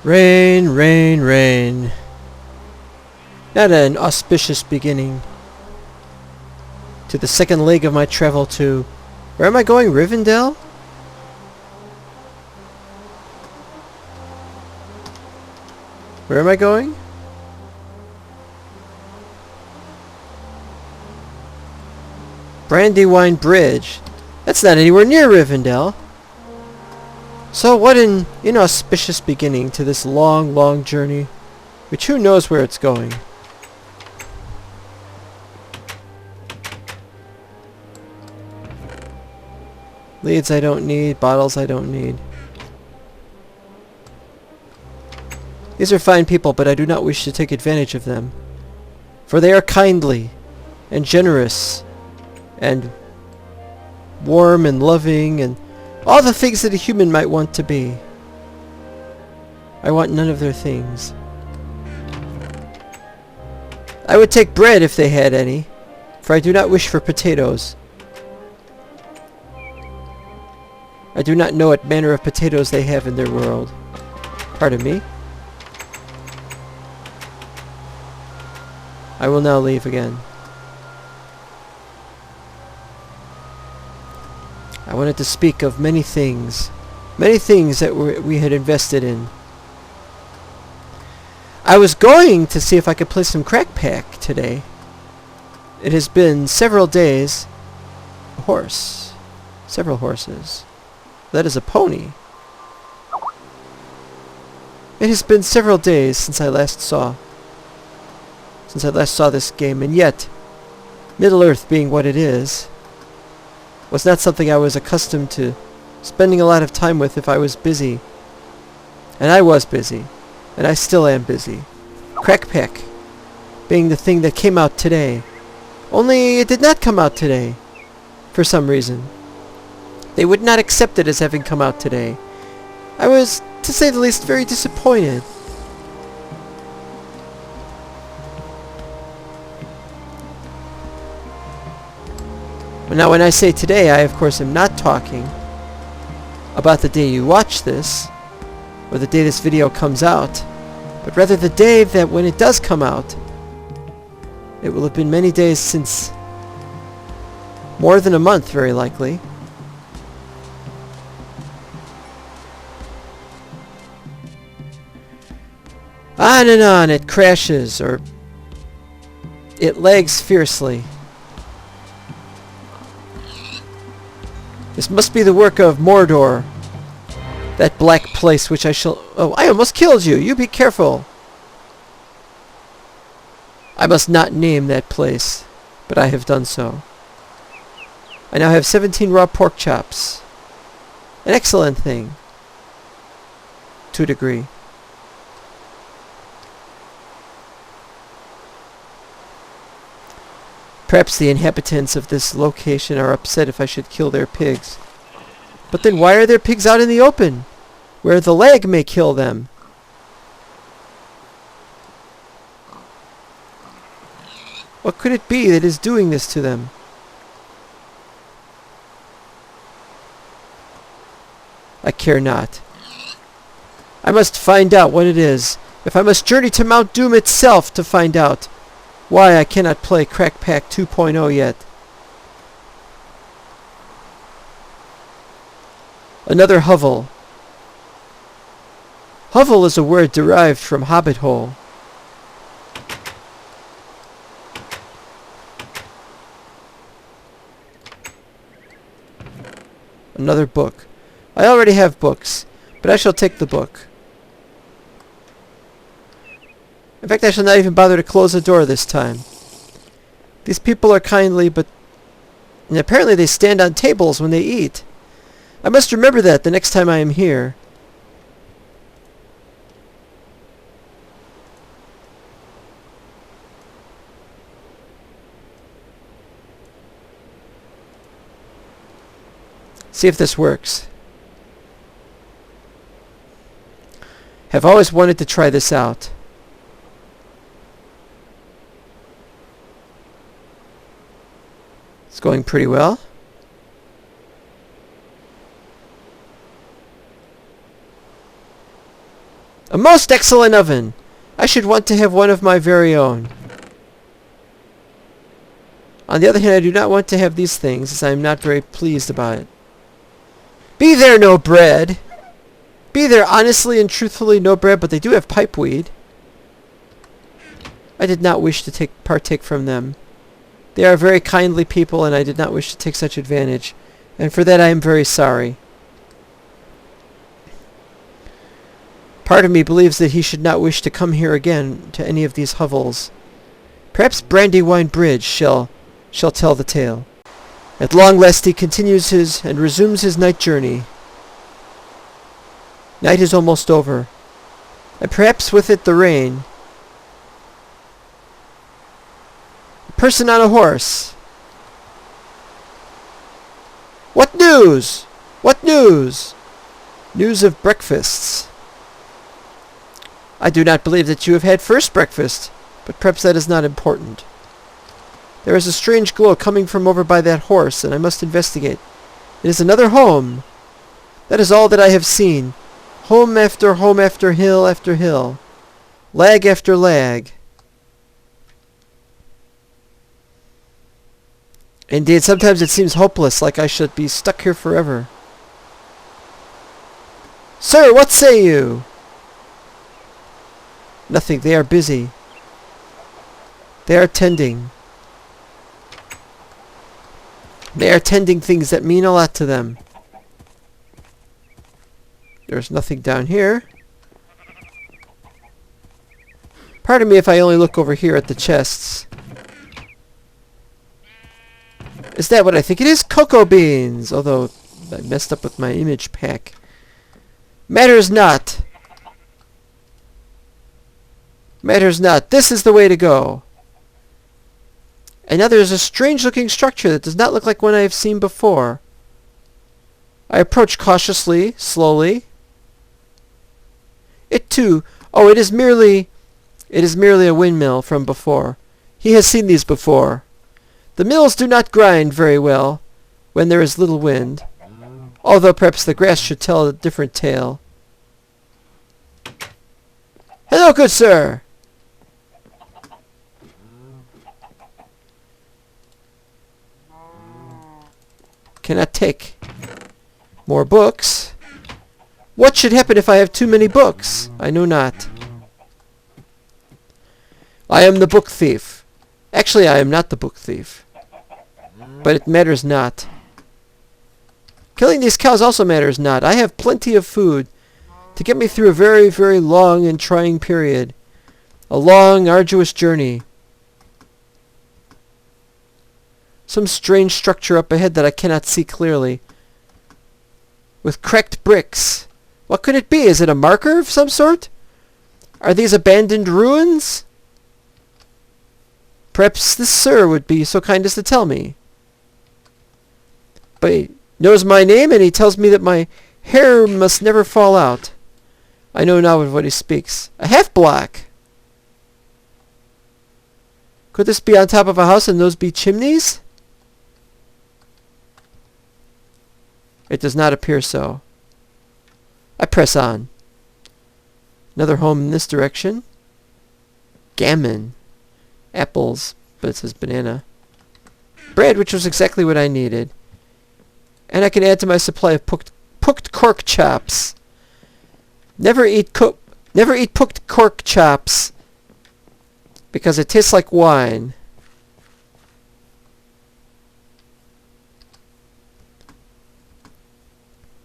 Rain, rain, rain. Not an auspicious beginning to the second leg of my travel to... Where am I going? Rivendell? Where am I going? Brandywine Bridge. That's not anywhere near Rivendell. So what an inauspicious beginning to this long, long journey, which who knows where it's going. Leads I don't need, bottles I don't need. These are fine people, but I do not wish to take advantage of them. For they are kindly, and generous, and warm and loving, and all the things that a human might want to be. I want none of their things. I would take bread if they had any, for I do not wish for potatoes. I do not know what manner of potatoes they have in their world. Pardon me? I will now leave again. I wanted to speak of many things that we had invested in. I was going to see if I could play some Crack Pack today. It has been several days. A horse. Several horses. That is a pony. It has been several days since I last saw this game, and yet, Middle-earth being what it is, was not something I was accustomed to spending a lot of time with if I was busy. And I was busy. And I still am busy. Crack Pack being the thing that came out today. Only it did not come out today. For some reason. They would not accept it as having come out today. I was, to say the least, very disappointed. Now when I say today, I of course am not talking about the day you watch this, or the day this video comes out, but rather the day that when it does come out, it will have been many days since, more than a month very likely. On and on it crashes, or it lags fiercely. This must be the work of Mordor. That black place which I shall... Oh, I almost killed you! You be careful! I must not name that place, but I have done so. I now have 17 raw pork chops. An excellent thing. To a degree. Perhaps the inhabitants of this location are upset if I should kill their pigs. But then why are their pigs out in the open, where the lag may kill them? What could it be that is doing this to them? I care not. I must find out what it is. If I must journey to Mount Doom itself to find out why I cannot play Crack Pack 2.0 yet. Another hovel. Hovel is a word derived from hobbit hole. Another book. I already have books, but I shall take the book. In fact, I shall not even bother to close the door this time. These people are kindly, but... And apparently they stand on tables when they eat. I must remember that the next time I am here. See if this works. Have always wanted to try this out. It's going pretty well. A most excellent oven! I should want to have one of my very own. On the other hand, I do not want to have these things, as I am not very pleased about it. Be there no bread! Be there honestly and truthfully no bread, but they do have pipeweed. I did not wish to partake from them. They are very kindly people, and I did not wish to take such advantage, and for that I am very sorry. Part of me believes that he should not wish to come here again to any of these hovels. Perhaps Brandywine Bridge shall tell the tale. At long last he continues and resumes his night journey. Night is almost over, and perhaps with it the rain. A person on a horse. What news? What news? News of breakfasts. I do not believe that you have had first breakfast, but perhaps that is not important. There is a strange glow coming from over by that horse, and I must investigate. It is another home. That is all that I have seen. Home after hill after hill. Lag after lag. Indeed, sometimes it seems hopeless, like I should be stuck here forever. Sir, what say you? Nothing. They are busy. They are tending. They are tending things that mean a lot to them. There's nothing down here. Pardon me if I only look over here at the chests. Is that what I think it is? Cocoa beans! Although, I messed up with my image pack. Matters not. Matters not. This is the way to go. And now there's a strange looking structure that does not look like one I have seen before. I approach cautiously, slowly. It too... Oh, it is merely a windmill from before. He has seen these before. The mills do not grind very well when there is little wind. Although perhaps the grass should tell a different tale. Hello, good sir! Cannot take more books. What should happen if I have too many books? I know not. I am the book thief. Actually, I am not the book thief. But it matters not. Killing these cows also matters not. I have plenty of food to get me through a very, very long and trying period. A long, arduous journey. Some strange structure up ahead that I cannot see clearly. With cracked bricks. What could it be? Is it a marker of some sort? Are these abandoned ruins? Perhaps this sir would be so kind as to tell me. But he knows my name, and he tells me that my hair must never fall out. I know now of what he speaks. A half-block! Could this be on top of a house and those be chimneys? It does not appear so. I press on. Another home in this direction. Gammon. Apples, but it says banana. Bread, which was exactly what I needed. And I can add to my supply of cooked cork chops. Never eat cooked cork chops because it tastes like wine.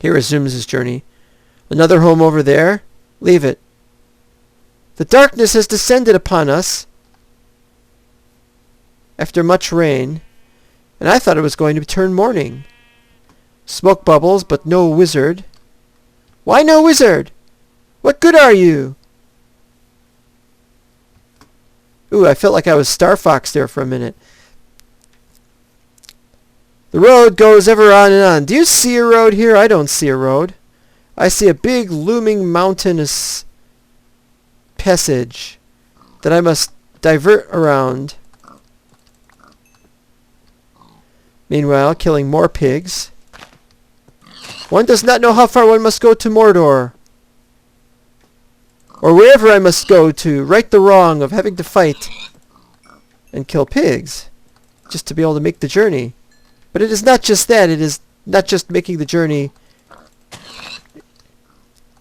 He resumes his journey. Another home over there. Leave it. The darkness has descended upon us after much rain, and I thought it was going to turn morning. Smoke bubbles, but no wizard. Why no wizard? What good are you? Ooh, I felt like I was Star Fox there for a minute. The road goes ever on and on. Do you see a road here? I don't see a road. I see a big looming mountainous passage that I must divert around. Meanwhile, killing more pigs. One does not know how far one must go to Mordor. Or wherever I must go to right the wrong of having to fight and kill pigs. Just to be able to make the journey. But it is not just that. It is not just making the journey.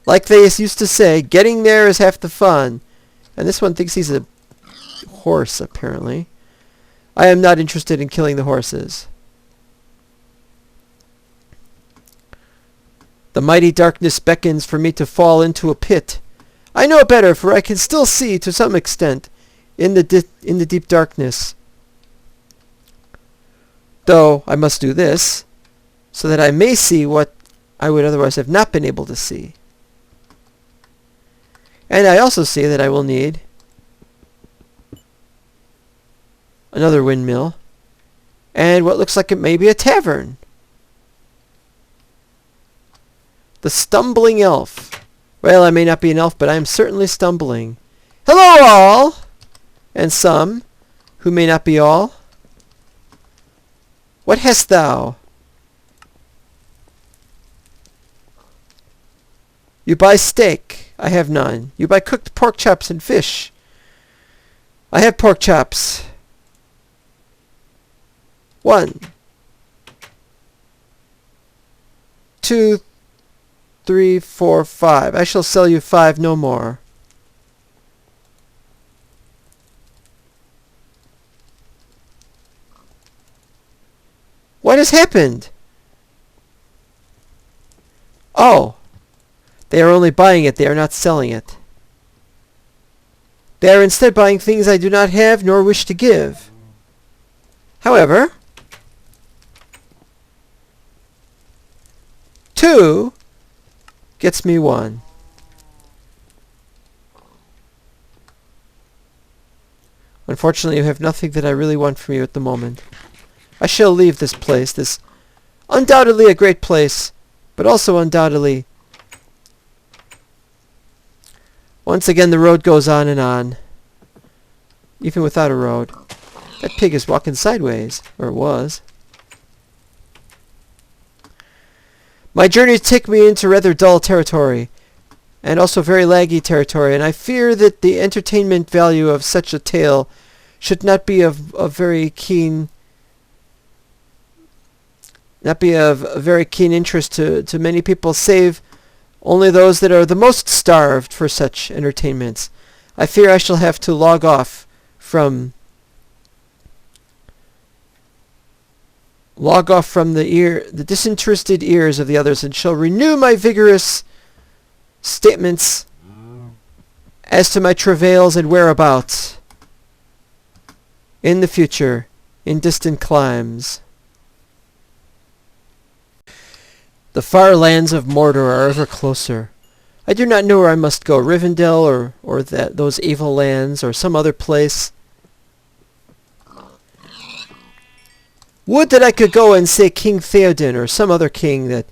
Like they used to say, getting there is half the fun. And this one thinks he's a horse, apparently. I am not interested in killing the horses. The mighty darkness beckons for me to fall into a pit. I know better, for I can still see to some extent in the deep darkness. Though I must do this, so that I may see what I would otherwise have not been able to see. And I also see that I will need another windmill, and what looks like it may be a tavern. The stumbling elf. Well, I may not be an elf, but I am certainly stumbling. Hello, all! And some, who may not be all. What hast thou? You buy steak. I have none. You buy cooked pork chops and fish. I have pork chops. 1, 2, 3, 4, 5. I shall sell you 5 no more. What has happened? Oh. They are only buying it. They are not selling it. They are instead buying things I do not have nor wish to give. However, 2 gets me 1. Unfortunately, you have nothing that I really want from you at the moment. I shall leave this place, this undoubtedly a great place, but also undoubtedly, once again the road goes on and on, even without a road. That pig is walking sideways, or was. My journeys take me into rather dull territory, and also very laggy territory, and I fear that the entertainment value of such a tale should not be of very keen interest to many people, save only those that are the most starved for such entertainments. I fear I shall have to log off from the disinterested ears of the others, and shall renew my vigorous statements as to my travails and whereabouts in the future, in distant climes. The far lands of Mordor are ever closer. I do not know where I must go, Rivendell or those evil lands, or some other place. Would that I could go and say King Theoden, or some other king that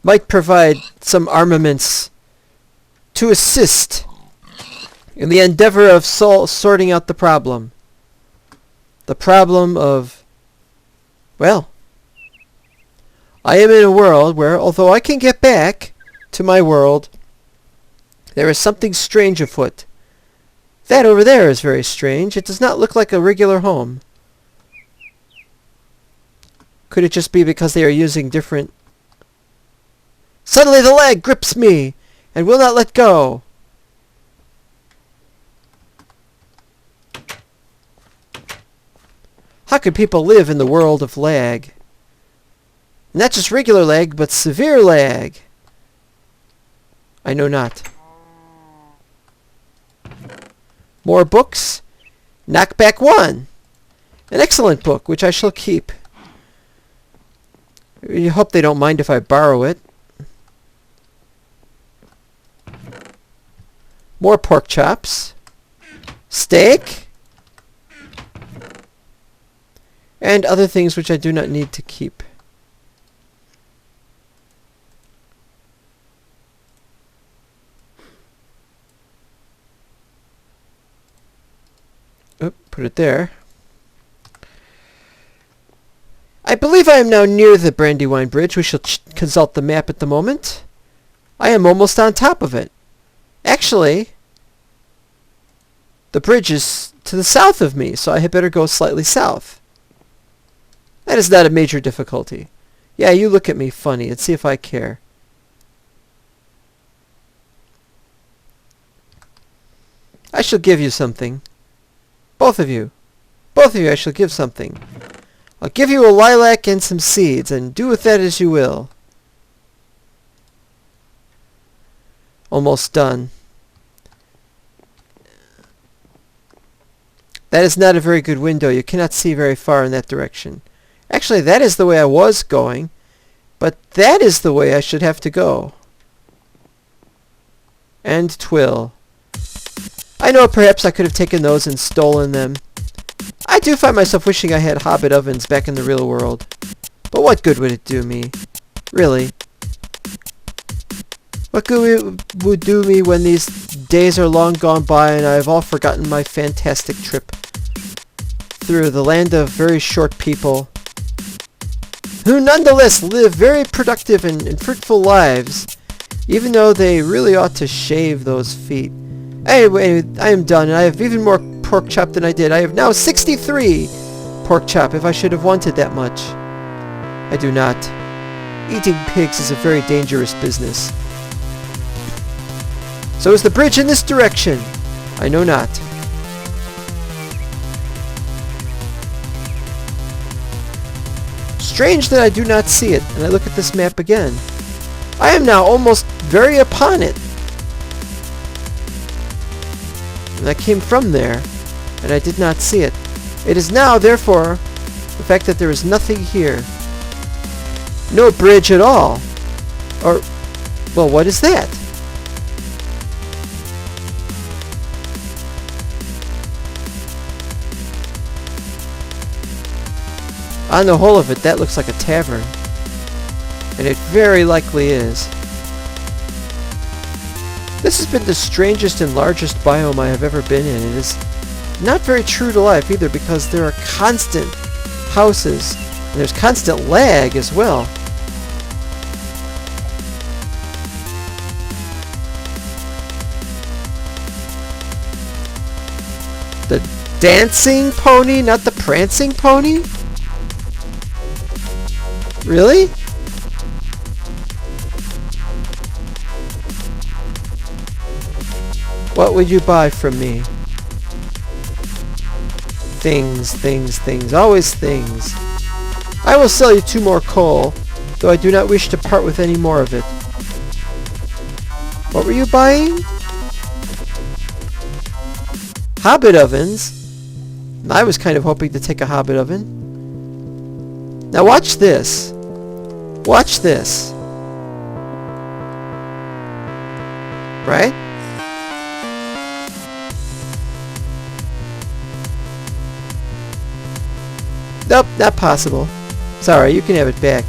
might provide some armaments to assist in the endeavor of sorting out the problem. The problem of, well, I am in a world where, although I can get back to my world, there is something strange afoot. That over there is very strange. It does not look like a regular home. Could it just be because they are using different... Suddenly the leg grips me and will not let go. How could people live in the world of lag? Not just regular lag, but severe lag. I know not. More books. Knockback 1. An excellent book, which I shall keep. I hope they don't mind if I borrow it. More pork chops. Steak. And other things which I do not need to keep. Put it there. I believe I am now near the Brandywine Bridge. We shall consult the map at the moment. I am almost on top of it. Actually, the bridge is to the south of me, so I had better go slightly south. That is not a major difficulty. Yeah, you look at me funny and see if I care. I shall give you something. Both of you. Both of you I shall give something. I'll give you a lilac and some seeds, and do with that as you will. Almost done. That is not a very good window. You cannot see very far in that direction. Actually, that is the way I was going, but that is the way I should have to go. And twill. I know perhaps I could have taken those and stolen them. I do find myself wishing I had hobbit ovens back in the real world. But what good would it do me? Really? What good would do me when these days are long gone by and I have all forgotten my fantastic trip through the land of very short people, who nonetheless live very productive and fruitful lives, even though they really ought to shave those feet. Anyway, I am done, and I have even more pork chop than I did. I have now 63 pork chop, if I should have wanted that much. I do not. Eating pigs is a very dangerous business. So is the bridge in this direction? I know not. Strange that I do not see it, and I look at this map again. I am now almost very upon it. And I came from there, and I did not see it. It is now, therefore, the fact that there is nothing here. No bridge at all. Or, well, what is that? On the whole of it, that looks like a tavern. And it very likely is. This has been the strangest and largest biome I have ever been in. It is not very true to life either, because there are constant houses, and there's constant lag as well. The dancing pony, not the prancing pony? Really? What would you buy from me? Things, things, things. Always things. I will sell you 2 more coal, though I do not wish to part with any more of it. What were you buying? Hobbit ovens? I was kind of hoping to take a hobbit oven. Now watch this. Watch this. Right? Nope, not possible. Sorry, you can have it back.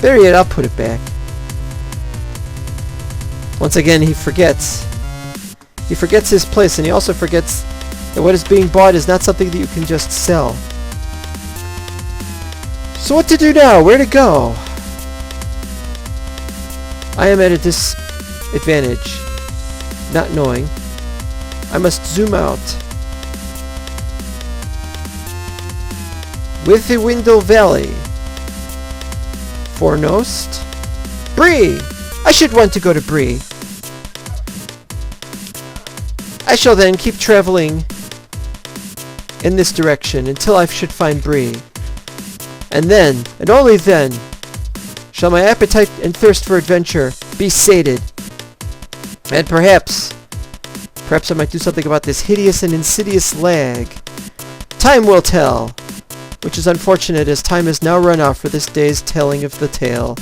Better yet, I'll put it back. Once again, he forgets. He forgets his place, and he also forgets that what is being bought is not something that you can just sell. So what to do now? Where to go? I am at a disadvantage, not knowing. I must zoom out. With the Windle Valley. Fornost. Bree! I should want to go to Bree. I shall then keep traveling in this direction until I should find Bree. And then, and only then, shall my appetite and thirst for adventure be sated. And perhaps I might do something about this hideous and insidious lag. Time will tell. Which is unfortunate, as time has now run out for this day's telling of the tale.